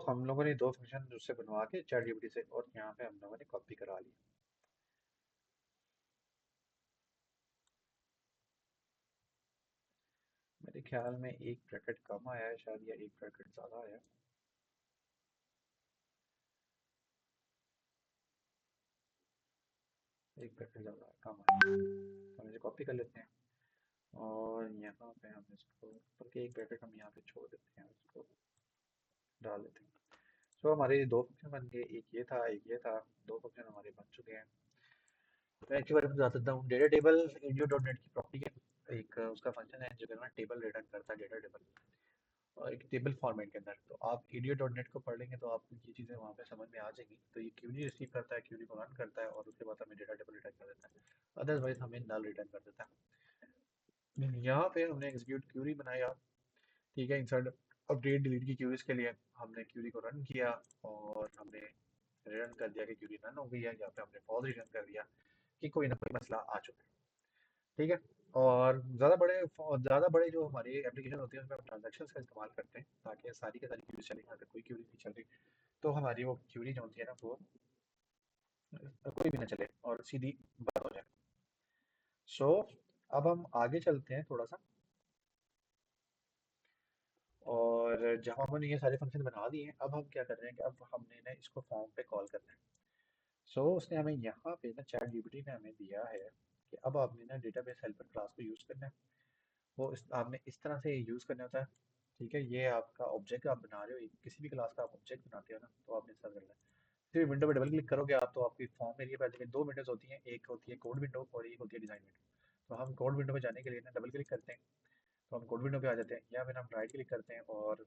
हम लोगों ने दो फंक्शन उससे बनवा के चैट जीपीटी से, और यहाँ पे हम लोगों ने कॉपी करा ली। मेरे ख्याल में एक ब्रैकेट कम आया है शायद, या एक ब्रैकेट ज़्यादा आया है। एक ब्रैकेट ज़्यादा कम आया है। तो हम इसे कॉपी कर लेते हैं, और यहाँ पे हम इसको, बल्कि एक ब्रैकेट हम यहाँ पे छोड़ देते हैं, इसको डाल देते हैं। हमारे दो फंक्शन बन गए, एक ये था एक ये था। दो फंक्शन हमारे बन चुके हैं। मैं इसके बारे में बता देता हूँ। Data table ADO dot net की प्रॉपर्टी है। एक उसका फंक्शन है जो ना टेबल रिटर्न करता है, डेटा टेबल, और एक टेबल फॉर्मेट के अंदर। तो आप एडीओ डॉट नेट को पढ़ लेंगे तो आपको ये चीज़ें वहाँ पे समझ में आ जाएंगी। तो ये क्यूरी रिसीव करता है, क्यूरी को रन करता है, और उसके बाद हमें डेटा टेबल रिटर्न कर देता है। अदरवाइज हमें नल रिटर्न कर देता है। यहाँ पे हमने एग्जीक्यूट क्यूरी बनाया। ठीक है, इंसर्ट अपडेट डिलीट की क्यूरीज के लिए हमने क्यूरी को रन किया, और हमने रिटर्न कर दिया कि क्यूरी रन हो गई है। यहाँ पे हमने फॉल्स रिटर्न कर दिया कि कोई ना कोई मसला आ चुका है। ठीक है। और ज़्यादा बड़े जो हमारी एप्लीकेशन होती है उसमें हम ट्रांजेक्शन्स का इस्तेमाल करते हैं, ताकि सारी की सारी क्यूरीज चलेंगी। अगर कोई क्यूरी नहीं चल रही तो हमारी वो क्यूरी जो होती है ना, वो कोई भी ना चले और सीधी बंद हो जाए। सो अब हम आगे चलते हैं थोड़ा सा, और जब हमने ये सारे फंक्शन बना दिए हैं, अब हम क्या कर रहे हैं कि अब हमने ना इसको फॉर्म पे कॉल करना है। उसने हमें यहाँ पे ना, चैट जीपीटी ने हमें दिया है कि अब आपने ना डेटाबेस हेल्पर क्लास को यूज़ करना है। आपने इस तरह से यूज़ करना होता है। ठीक है, ये आपका ऑब्जेक्ट आप बना रहे हो, किसी भी क्लास का आप ऑब्जेक्ट बनाते हो ना, तो आपने इस तरह करना है। फिर विंडो पे डबल क्लिक करोगे आप, तो आपकी फॉर्म एरिया पे आ जाएगी। दो विंडोज होती हैं, एक होती है कोड विंडो और एक होती है डिज़ाइन विंडो। तो हम कोड विंडो पे जाने के लिए ना डबल क्लिक करते हैं, तो हम कोड विंडो पे आ जाते हैं। या फिर हम राइट क्लिक करते हैं और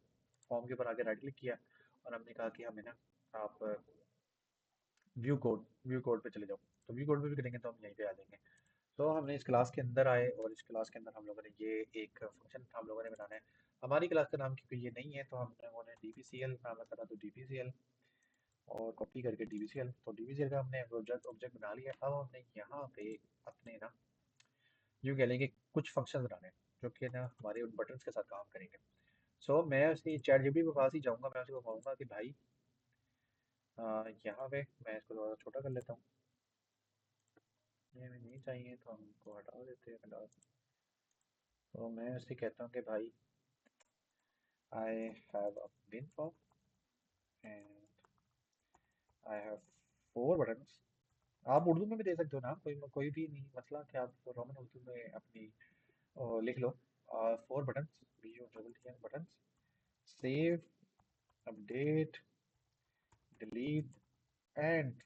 फॉर्म के ऊपर आगे राइट क्लिक किया, और हमने कहा कि हमें ना, आप व्यू कोड पे चले जाओ। तो व्यू कोड पे भी करेंगे तो हम यहीं पे आ जाएंगे। तो हमने इस क्लास के अंदर आए, और इस क्लास के अंदर हम लोगों ने ये एक फंक्शन हम लोगों ने बनाना है। हमारी क्लास का नाम क्योंकि ये नहीं है, तो हमने उन्होंने DPCL नाम रखा था, तो DPCL, और कॉपी करके DPCL। तो DPCL का हमने ऑब्जेक्ट ऑब्जेक्ट बना लिया। अब हमने यहाँ पे अपने ना, यूँ कह लेंगे, कुछ फंक्शन बनाने हैं जो कि ना हमारे उन बटन्स के साथ काम करेंगे। मैं उसी चैट जीपीटी के पास ही जाऊँगा, मैं उसको कहूँगा कि भाई, यहाँ पे मैं इसको थोड़ा छोटा कर लेता हूँ। ये हमें नहीं चाहिए तो हम इसको हटा देते हैं, हटा। तो मैं उससे कहता हूँ कि भाई, I have a bin form and I have 4 buttons। आप उर्दू में भी दे सकते हो ना, कोई कोई भी नहीं मसला कि आप रोमन उर्दू में अपनी लिख लो। 4 buttons, BUTTON buttons: save, update, delete, and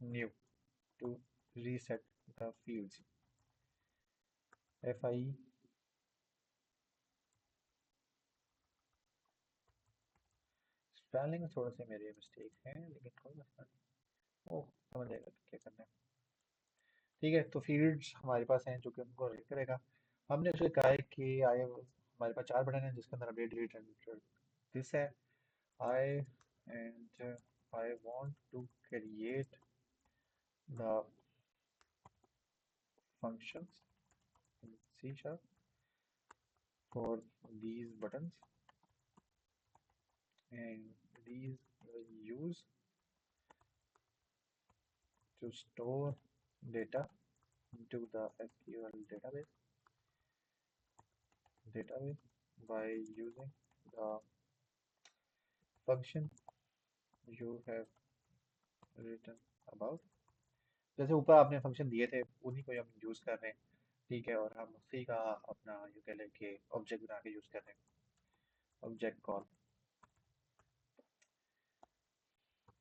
new, to reset the fields। FI। Spelling में थोड़े से मेरे मिस्टेक हैं, लेकिन कोई मसला नहीं। ओह, समझ आएगा क्या करना है। ठीक है, तो फील्ड्स हमारे पास हैं जो कि उनको रीड करेगा। हमने उसे कहा है कि आई, हमारे पास 4 बटन हैं जिसके अंदर अपडेट, डिलीट एंड दिस है। I and I want to create the functions in C# for these buttons, and these will use to store data into the SQL database by using the function you have written above। जैसे ऊपर आपने function दिए थे उन्हीं को हम use कर रहे हैं। ठीक है, और हम उसी का अपना यू कह लें कि ऑब्जेक्ट बना के यूज़ कर रहे हैं। Object call,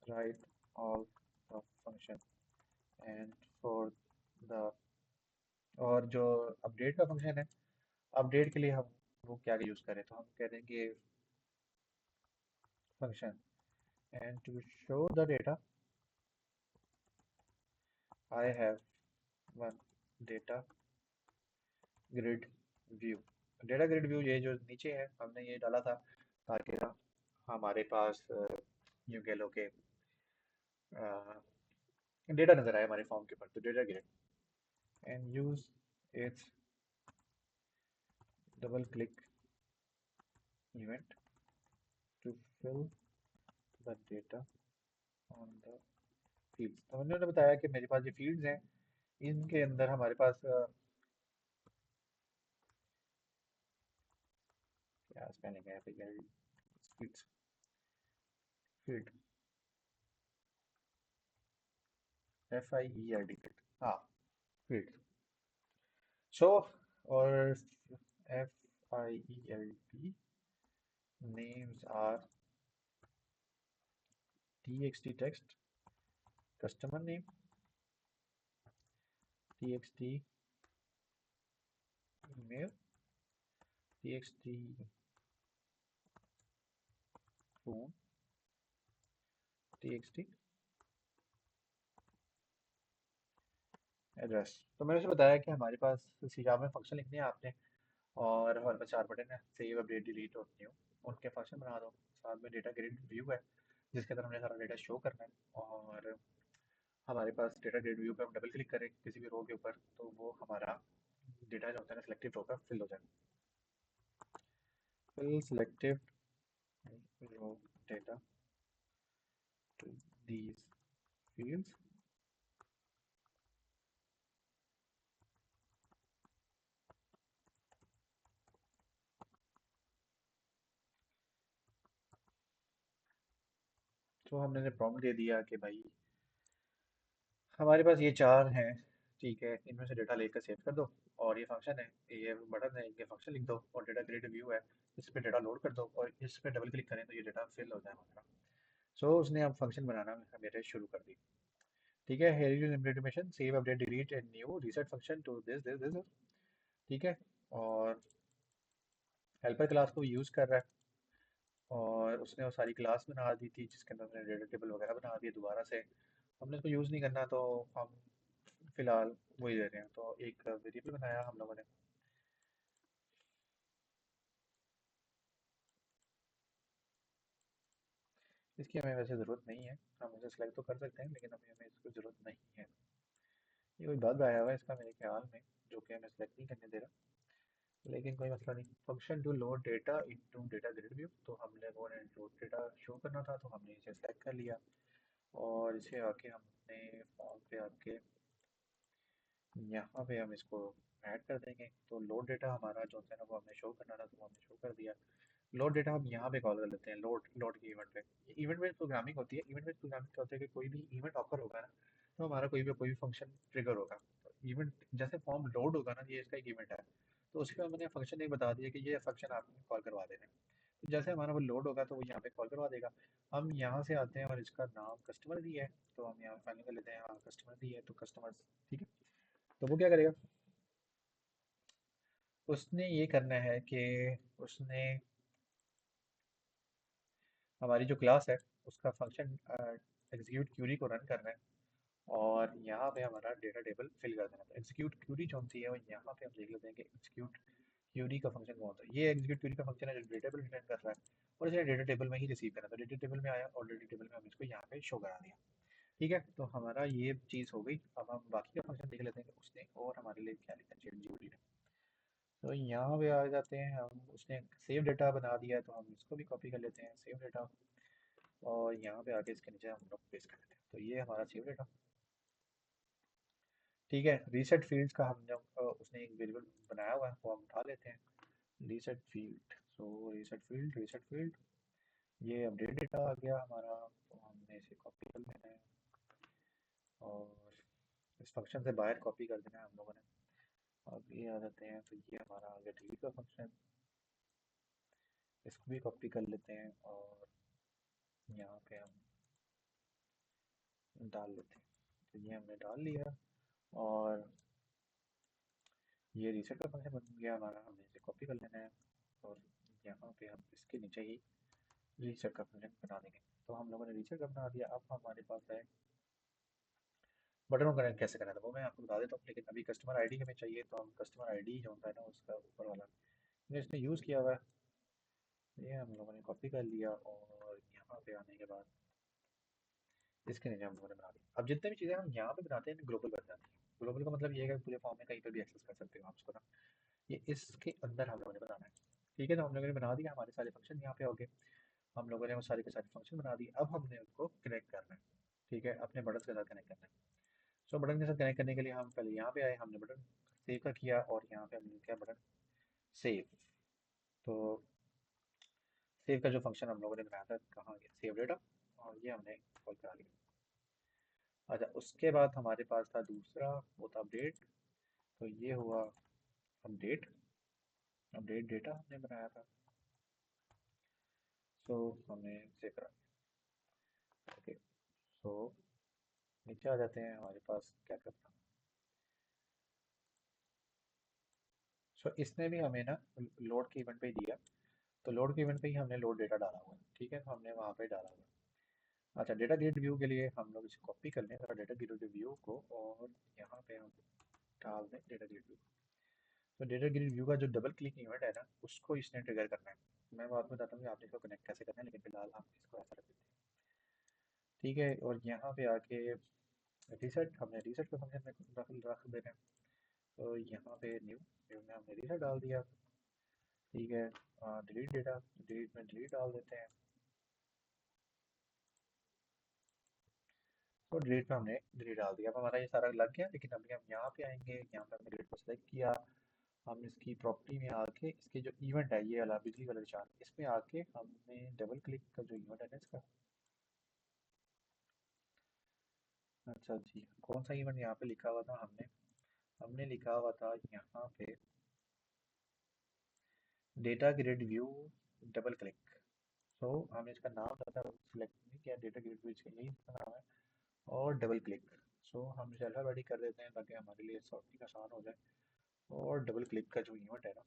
right all the function, and for the, और जो अपडेट का फंक्शन है, अपडेट के लिए हम वो क्या यूज़ करें, तो हम कह देंगे function, and to show the data, I have one data grid view. Data grid view ये जो नीचे है हमने ये डाला था ताकि ना हमारे पास यूं कह लो कि डेटा नजर आए हमारे फॉर्म के ऊपर, तो data grid and use its double click event to fill the data on the fields. तो उन्होंने बताया कि मेरे पास ये फील्ड्स हैं, इनके अंदर हमारे पास क्या स्पेलिंग है फील्ड्स, फील्ड FIELD फील्ड, हाँ फील्ड। सो और FIELD names are txt text, customer name, txt email, txt phone, txt address. तो मैंने उसे बताया कि हमारे पास सी शार्प में फंक्शन लिखने हैं आपने, और हमारे पास 4 बटन है, सेव अपडेट डिलीट और न्यू। उनके फंक्शन बना दो। साथ में डेटा ग्रिड व्यू है जिसके अंदर हमने सारा डेटा शो करना है, और हमारे पास डेटा ग्रिड व्यू पे हम डबल क्लिक करें किसी भी रो के ऊपर तो वो हमारा डेटा जो होता है ना सिलेक्टिव रो का फिल हो जाए। Fill selective row data to these fields. तो हमने प्रॉम्प्ट दे दिया कि भाई हमारे पास ये 4 हैं, ठीक है, इनमें से डेटा लेकर सेव कर दो, और ये फंक्शन है, ये बटन है, इनके फंक्शन लिख दो, और डेटा ग्रिड व्यू है, इस पे डेटा लोड कर दो, और इस पे डबल क्लिक करें तो ये डेटा फिल हो जाए हमारा। सो उसने अब फंक्शन बनाना मेरे शुरू कर दी। ठीक है, here is implementation save update delete and new reset function to this। ठीक है, और हेल्पर क्लास को यूज़ कर रहा है, और उसने वो सारी क्लास बना दी थी जिसके अंदर हमने डेटा टेबल वगैरह बना दिए दोबारा से। हमने इसको यूज़ नहीं करना तो हम फिलहाल वही दे रहे हैं, तो एक वेरिएबल बनाया हम लोगों ने। इसकी हमें वैसे ज़रूरत नहीं है, हम इसे सेलेक्ट तो कर सकते हैं लेकिन अभी हमें इसकी ज़रूरत नहीं है। ये कोई बग आया हुआ है इसका मेरे ख्याल में, जो कि हमें सेलेक्ट नहीं करने दे रहा, लेकिन कोई मसला नहीं। Function to load data into data grid view, तो हमने वो लोड डेटा शो करना था तो हमने इसे सेलेक्ट कर लिया, और इसे आके हमने फॉर्म पे आके यहाँ पे हम इसको ऐड कर देंगे। तो लोड डेटा हमारा जो है ना वो हमने शो करना था तो वो हमने शो कर दिया। लोड डेटा हम यहाँ पे कॉल कर लेते हैं, लोड लोड की इवेंट पे। इवेंट बेस्ड प्रोग्रामिंग होती है। इवेंट बेस्ड प्रोग्रामिंग क्या होता है कि कोई भी इवेंट ऑकर होगा ना, तो हमारा कोई भी फंक्शन ट्रिगर होगा। तो इवेंट जैसे फॉर्म लोड होगा ना, ये इसका एक इवेंट है, तो उसके बाद मैंने फंक्शन एक बता दिया कि ये फंक्शन आपने कॉल करवा देना है। तो जैसे हमारा वो लोड होगा तो वो यहाँ पे कॉल करवा देगा। हम यहाँ से आते हैं और इसका नाम कस्टमर दी है, तो हम यहाँ फाइनल कर लेते हैं, हाँ कस्टमर दी है तो कस्टमर। ठीक है, तो वो क्या करेगा, उसने ये करना है कि उसने हमारी जो क्लास है उसका फंक्शन एग्जीक्यूट क्यूरी को रन करना है, और यहाँ पे हमारा डेटा टेबल फिल कर देना। तो एग्जीक्यूट क्यूरी कौन सी है, और यहाँ पे हम देख लेते हैं कि एग्जीक्यूट क्यूरी का फंक्शन कौन सा है। ये एग्जीक्यूट क्यूरी का फंक्शन है जो डेटा टेबल रिटर्न कर रहा है, और इसे डेटा टेबल में ही रिसीव करना। तो डेटा टेबल में आया और डेटा टेबल में हम इसको यहाँ पे शो करा दिया। ठीक है, तो हमारा ये चीज़ हो गई। अब हम बाकी का फंक्शन देख लेते हैं कि उसने और हमारे लिए क्या लिखा है GUD ने। तो यहाँ पे आ जाते हैं हम, उसने सेव डेटा बना दिया है तो हम इसको भी कॉपी कर लेते हैं सेव डेटा, और यहाँ पे आके इसके नीचे हम लोग पेस्ट कर देते हैं, तो ये हमारा सेव डेटा। ठीक है, रीसेट फील्ड्स का हम जब उसने एक वेरिएबल बनाया हुआ है वो हम उठा लेते हैं, रीसेट फील्ड। सो रीसेट फील्ड ये अपडेट डेटा आ गया हमारा, तो हमने इसे कॉपी कर लेना है, और इस फंक्शन से बाहर कॉपी कर देना है हम लोगों ने। अब ये आ जाते हैं, तो ये हमारा आ गया डिलीट का फंक्शन, इसको भी कॉपी कर लेते हैं और यहाँ पे हम डाल लेते हैं। तो ये हमने डाल लिया, और ये रीसेट का फंक्शन बन गया हमारा, हमने इसे कॉपी कर लेना है, और यहाँ पे हम इसके नीचे ही रीसेट का फंक्शन बना देंगे। तो हम लोगों ने रीसेट का बना दिया। अब हमारे पास है बटन को कनेक्ट कैसे करना था वो मैं आपको बता देता हूँ, लेकिन अभी कस्टमर आईडी हमें चाहिए, तो हम कस्टमर आईडी जो होता है ना उसका ऊपर वाला हमने इसमें यूज़ किया हुआ है, ये हम लोगों ने कॉपी कर लिया और यहाँ पे आने के बाद इसके नीचे हम लोगों ने बना दिया। अब जितने भी चीज़ें हम यहाँ पे बनाते हैं ग्लोबल बन जाती हैं। ग्लोबल का मतलब ये है कि पूरे फॉर्म में कहीं पर भी एक्सेस कर सकते हो आप उसको ना, ये इसके अंदर हम लोगों ने बनाना है। ठीक है, तो हम लोगों ने बना दिया, हमारे सारे फंक्शन यहाँ पे हो गए, हम लोगों ने वो सारे के सारे फंक्शन बना दिए। अब हमने उनको कनेक्ट करना है, ठीक है, अपने बटन के साथ कनेक्ट करना है। सो बटन के साथ कनेक्ट करने के लिए हम पहले यहाँ पे आए, हमने बटन सेव का किया और यहाँ पे हमने किया बटन सेव। तो सेव का जो फंक्शन हम लोगों ने बनाया था कहाँ गया, सेव डेटा, और ये हमने कॉल करा लिया। अच्छा, उसके बाद हमारे पास था दूसरा, वो था अपडेट। तो ये हुआ अपडेट, अपडेट डेटा हमने बनाया था। सो हमने सेव करा। ओके, सो नीचे आ जाते हैं, हमारे पास क्या करना। सो इसने भी हमें ना लोड के इवेंट पे ही दिया, तो लोड के इवेंट पे ही हमने लोड डेटा डाला हुआ है, ठीक है, तो हमने वहाँ पे डाला हुआ है। अच्छा, डेटा ग्रिड व्यू के लिए हम लोग इसे कॉपी कर लें डेटा ग्रिड व्यू को, और यहाँ पे हम डाल दें डेटा ग्रिड व्यू। तो डेटा ग्रिड व्यू का जो डबल क्लिक इवेंट है ना, उसको इसने ट्रिगर करना है। मैं बाद में बताता हूँ कि आपने इसको कनेक्ट कैसे करना है, लेकिन फिलहाल हम इसको ऐसा रख देते हैं। ठीक है, और यहाँ पे आके रीसेट, हमने रीसेट का फंक्शन में रख देना है। तो यहाँ पे न्यू, न्यू में हमने रीसेट डाल दिया। ठीक है, डिलीट डेटा, डिलीट में डिलीट डाल देते हैं। तो डिलीट में हमने डिलीट डाल दिया। अब हमारा ये सारा लग गया, लेकिन अभी हम यहाँ पे आएंगे, यहाँ पे हमने ग्रिड को सेलेक्ट किया। हम इसकी प्रॉपर्टी में आके इसके जो इवेंट है, ये वाला बिजली वाला निशान, इसमें आके हमने डबल क्लिक का जो इवेंट है ना इसका, अच्छा जी, कौन सा इवेंट यहाँ पे लिखा हुआ था हमने, हमने लिखा हुआ था यहाँ पे data grid view double click. तो हमने इसका नाम ज़्यादा सिलेक्ट नहीं किया, डेटा ग्रिड व्यू इसका यही इसका नाम है, और डबल क्लिक। सो हम इसे अल्फ़ाबेटिक कर देते हैं ताकि हमारे लिए सॉर्टिंग आसान हो जाए। और डबल क्लिक का जो इवेंट है ना,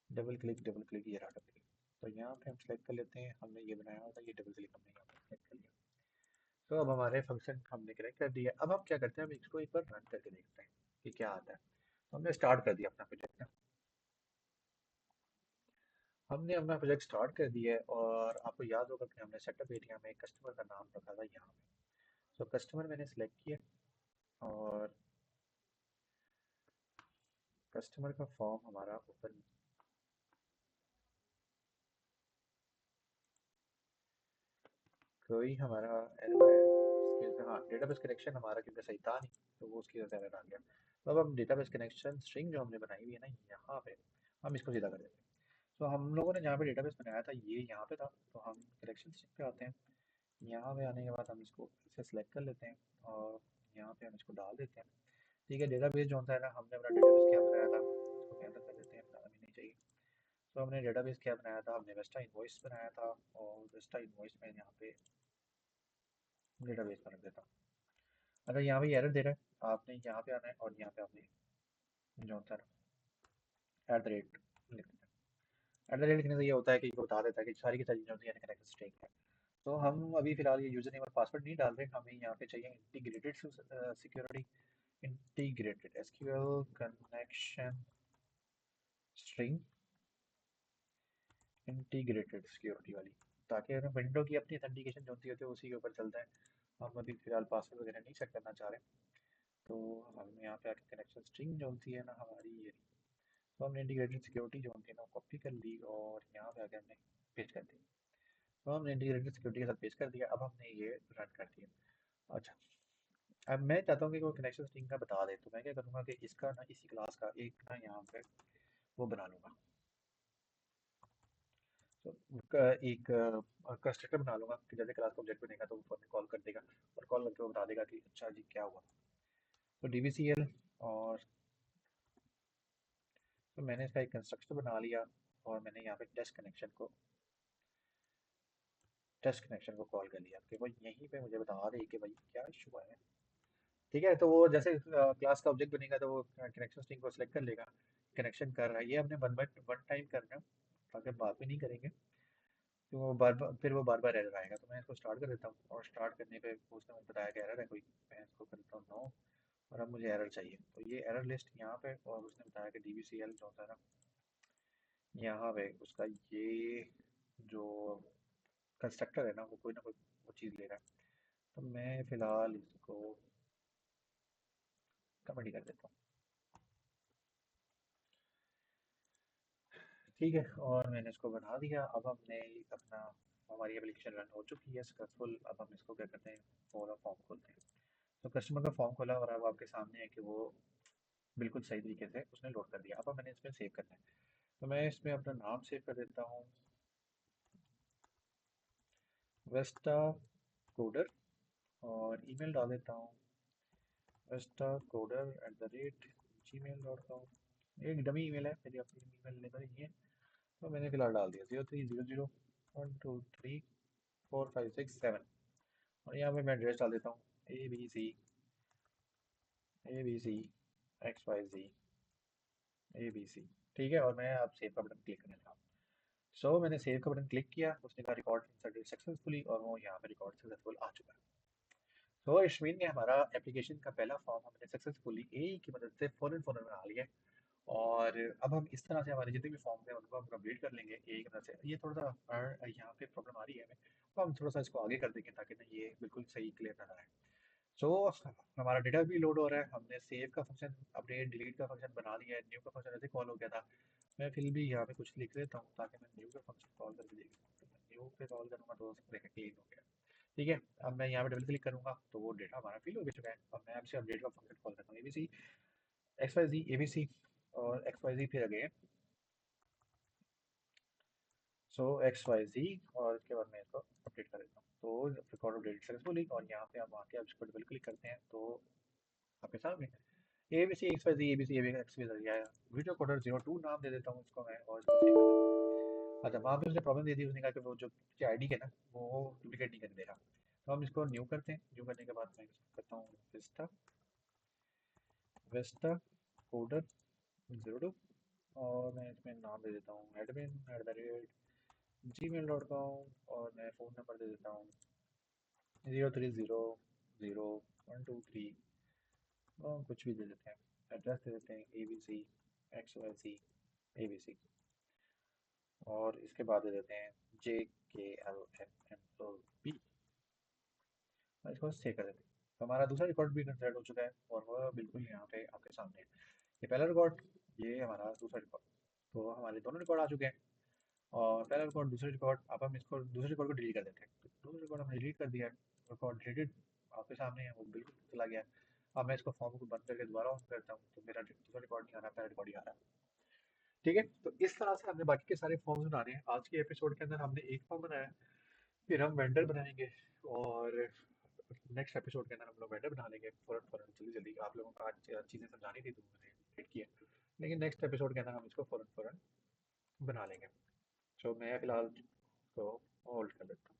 डबल क्लिक ये रहा डबल क्लिक। तो यहाँ पे हम सेलेक्ट कर लेते हैं, हमने ये बनाया हुआ था, ये डबल क्लिक हमने यहाँ पे सेलेक्ट कर लिया। तो अब हमारे फंक्शन हमने कनेक्ट कर दिया। अब हम क्या करते हैं, हम इसको एक बार रन करके देखते हैं कि क्या आता है। तो हमने स्टार्ट कर दिया अपना प्रोजेक्ट ना, हमने अपना प्रोजेक्ट स्टार्ट कर दिया है, और आपको याद होगा कि हमने सेटअप एरिया में कस्टमर का नाम रखा था यहाँ पे। तो कस्टमर मैंने सेलेक्ट किया, और कस्टमर का फॉर्म हमारा ओपन, कोई हमारा एरर आया है जिसकी वजह से, हाँ, डेटाबेस कनेक्शन हमारा क्योंकि सही था नहीं, तो वो उसकी वजह से एरर आ गया। तो अब हम डेटाबेस कनेक्शन स्ट्रिंग जो हमने बनाई हुई है ना यहाँ पे, हम इसको सीधा कर देते हैं। तो हम लोगों ने जहाँ पे डेटाबेस बनाया था ये यहाँ पे था, तो हम कनेक्शन स्ट्रिंग पे आते हैं। यहाँ पे आने के बाद हम इसको इसे सेलेक्ट कर लेते हैं, और यहाँ पे हम इसको डाल देते हैं। ठीक है, डेटाबेस जो होता है ना, हमने अपना डेटाबेस क्या बनाया था, इसको कैंसिल कर देते हैं, अभी नहीं चाहिए। तो हमने डेटाबेस क्या बनाया था, हमने वेस्टा इनवॉइस बनाया था, और वेस्टा इनवॉइस में यहाँ पे डेटाबेस पर रख देता हूँ। अगर यहाँ पे एरर दे रहा है, आपने यहाँ पे आना है, और यहाँ पे आपने जो होता है ना @ लिख देना है। लिखने से ये होता है कि वो बता देता है कि सारी की सारी जो होती है कनेक्शन स्ट्रिंग है। तो हम अभी फिलहाल ये यूजर नेम और पासवर्ड नहीं डाल रहे, हमें यहाँ पे चाहिए integrated security, integrated SQL connection string, integrated security वाली, ताकि अगर विंडो की अपनी ऑथेंटिकेशन जो होती है उसी के ऊपर चलता है। हम अभी फिलहाल पासवर्ड वगैरह नहीं सेट करना चाह रहे। तो हम यहाँ पे आके कनेक्शन स्ट्रिंग जो होती है ना हमारी ये, तो हमने इंटीग्रेटेड सिक्योरिटी जो होती है ना कॉपी कर ली, और यहाँ पे आके हमने पेस्ट कर दी। तो हमने इंटीग्रेटेड सिक्योरिटी के साथ पेस्ट कर दिया, अब हमने ये रन कर दिया। अच्छा, अब मैं चाहता हूँ कि कोई कनेक्शन स्ट्रिंग का बता दे, तो मैं क्या करूँगा कि इसका ना इसी क्लास का एक ना यहाँ पे वो बना लूँगा। तो एक कंस्ट्रक्टर बना लूँगा कि जैसे क्लास का ऑब्जेक्ट बनेगा तो वो कॉल कर देगा, और कॉल करके वो बता देगा कि अच्छा जी क्या हुआ। तो DBCL, और तो मैंने इसका एक कंस्ट्रक्टर बना लिया, और मैंने यहाँ पे टेस्ट कनेक्शन को कॉल कर लिया कि वो यहीं पे मुझे बता दे कि भाई क्या इशू है। ठीक है, तो वो जैसे क्लास का ऑब्जेक्ट बनेगा तो वो कनेक्शन स्ट्रिंग को सिलेक्ट कर लेगा, कनेक्शन कर रहा है, ये हमने वन टाइम करना है, ताकि बाद में नहीं करेंगे। तो फिर वो बार बार एरर आएगा। तो मैं इसको स्टार्ट कर देता हूँ, और स्टार्ट करने पे उसने मुझे बताया कि एरर है कोई। मैं इसको कर देता हूँ नो, और अब मुझे एरर चाहिए, तो ये एरर लिस्ट यहाँ पे, और उसने बताया कि DBCL जो होता है ना यहाँ पे उसका ये जो कंस्ट्रक्टर है ना वो कोई ना कोई वो चीज़ ले रहा है। तो मैं फिलहाल इसको कमेंट ही कर देता हूँ। ठीक है, और मैंने इसको बना दिया। अब हमने अपना हमारी एप्लीकेशन रन हो चुकी है सक्सेसफुल। अब हम इसको क्या करते हैं, फॉर्म खोलते हैं। तो कस्टमर का फॉर्म खोला, और अब आपके सामने है कि वो बिल्कुल सही तरीके से उसने लोड कर दिया। अब मैंने इसमें सेव करना है, तो मैं इसमें अपना नाम सेव कर देता हूँ, वेस्टा कोडर, और ईमेल डाल देता हूँ वेस्टा कोडर @gmail.com। एक डमी ईमेल है, मेरी अपनी ईमेल नहीं है। तो मैंने फिलहाल डाल दिया 0300123456 7, और यहाँ पे मैं एड्रेस डाल देता हूँ ABC ठीक है, और मैं अब सेव का बटन क्लिक करने लगा। सो मैंने सेव का बटन क्लिक किया, उसने कहा रिकॉर्ड इंसर्टेड सक्सेसफुली, और वो यहाँ पे रिकॉर्ड सक्सेसफुल आ चुका है। तो अश्विन ने हमारा एप्लीकेशन का पहला फॉर्म हमने सक्सेसफुली एआई की मदद से फौरन फौरन बना लिया है। और अब हम इस तरह से हमारे जितने भी फॉर्म हैं उनको हम कंप्लीट कर लेंगे एआई की मदद से। ये थोड़ा सा यहाँ पे प्रॉब्लम आ रही है हमें, तो हम थोड़ा सा इसको आगे कर देंगे ताकि ना ये बिल्कुल सही क्लियर नजर आए। सो हमारा डेटा भी लोड हो रहा है। हमने सेव का फंक्शन, अपडेट डिलीट का फंक्शन बना लिया है। न्यू का फंक्शन ऐसे कॉल हो गया था। मैं फिर भी यहाँ पे कुछ लिख लेता हूँ ताकि मैं न्यू का फंक्शन कॉल करके देख सकूँ। तो मैं न्यू पे कॉल करूँगा तो देखें क्लीन हो गया। ठीक है, अब मैं यहाँ पे डबल क्लिक करूँगा तो वो डेटा हमारा फिल हो भी चुका है। अब मैं आपसे अपडेट का फंक्शन कॉल करता हूँ ABC और XYZ फिर अगेन। सो XYZ, और इसके बाद मैं इसको अपडेट कर देता हूँ। तो रिकॉर्ड अपडेट सक्सेसफुली, और यहाँ पे हम आके अब इसको डबल क्लिक करते हैं तो आपके सामने ABC XYZ ABC XYZ या वीडियो कोडर 02 नाम दे देता हूँ इसको मैं, और इसको सेव कर देता हूँ। अच्छा, वहाँ पे उसने प्रॉब्लम दे दी। उसने कहा कि वो जो आईडी है ना वो डुप्लीकेट नहीं करने दे रहा। तो हम इसको न्यू करते हैं। न्यू करने के बाद मैं इसको करता हूँ विस्टा वेस्टा कोडर 02, और मैं इसमें नाम दे देता हूँ admin@gmail.com, और मैं फ़ोन नंबर दे देता हूँ 03000123, और कुछ भी दे देते हैं। एड्रेस दे देते हैं ABC XYZ ABC, और इसके बाद दे देते हैं JKLMNOP, और इसको सेव कर देते हैं। तो हमारा दूसरा रिकॉर्ड भी कंसिडर हो चुका है, और वह बिल्कुल यहाँ पे आपके सामने है। ये पहला रिकॉर्ड, ये हमारा दूसरा रिकॉर्ड। तो हमारे दोनों रिकॉर्ड आ चुके हैं। और पहला रिकॉर्ड, दूसरा रिकॉर्ड। अब हम इसको दूसरे रिकॉर्ड को डिलीट कर देते हैं। तो दूसरा रिकॉर्ड हमने डिलीट कर दिया है। रिकॉर्ड डिलीटेड आपके सामने है, वो बिल्कुल चला गया। अब मैं इसको फॉर्म को बंद करके दोबारा ऑन करता हूँ तो मेरा दूसरा रिकॉर्ड नहीं आ रहा, पहला रिकॉर्ड ही आ रहा है। ठीक है, तो इस तरह से हमने बाकी के सारे फॉर्म्स बनाने हैं। आज के एपिसोड के अंदर हमने एक फॉर्म बनाया, फिर हम वेंडर बनाएंगे, और नेक्स्ट एपिसोड के अंदर हम लोग वेंडर बना लेंगे फौरन फौरन जल्दी जल्दी। आप लोगों को आज चीज़ें समझानी थी तो मैंने लेट किया, लेकिन नेक्स्ट एपिसोड के अंदर हम इसको फौरन फौरन बना लेंगे। तो मैं फिलहाल इसको होल्ड कर लेता हूँ।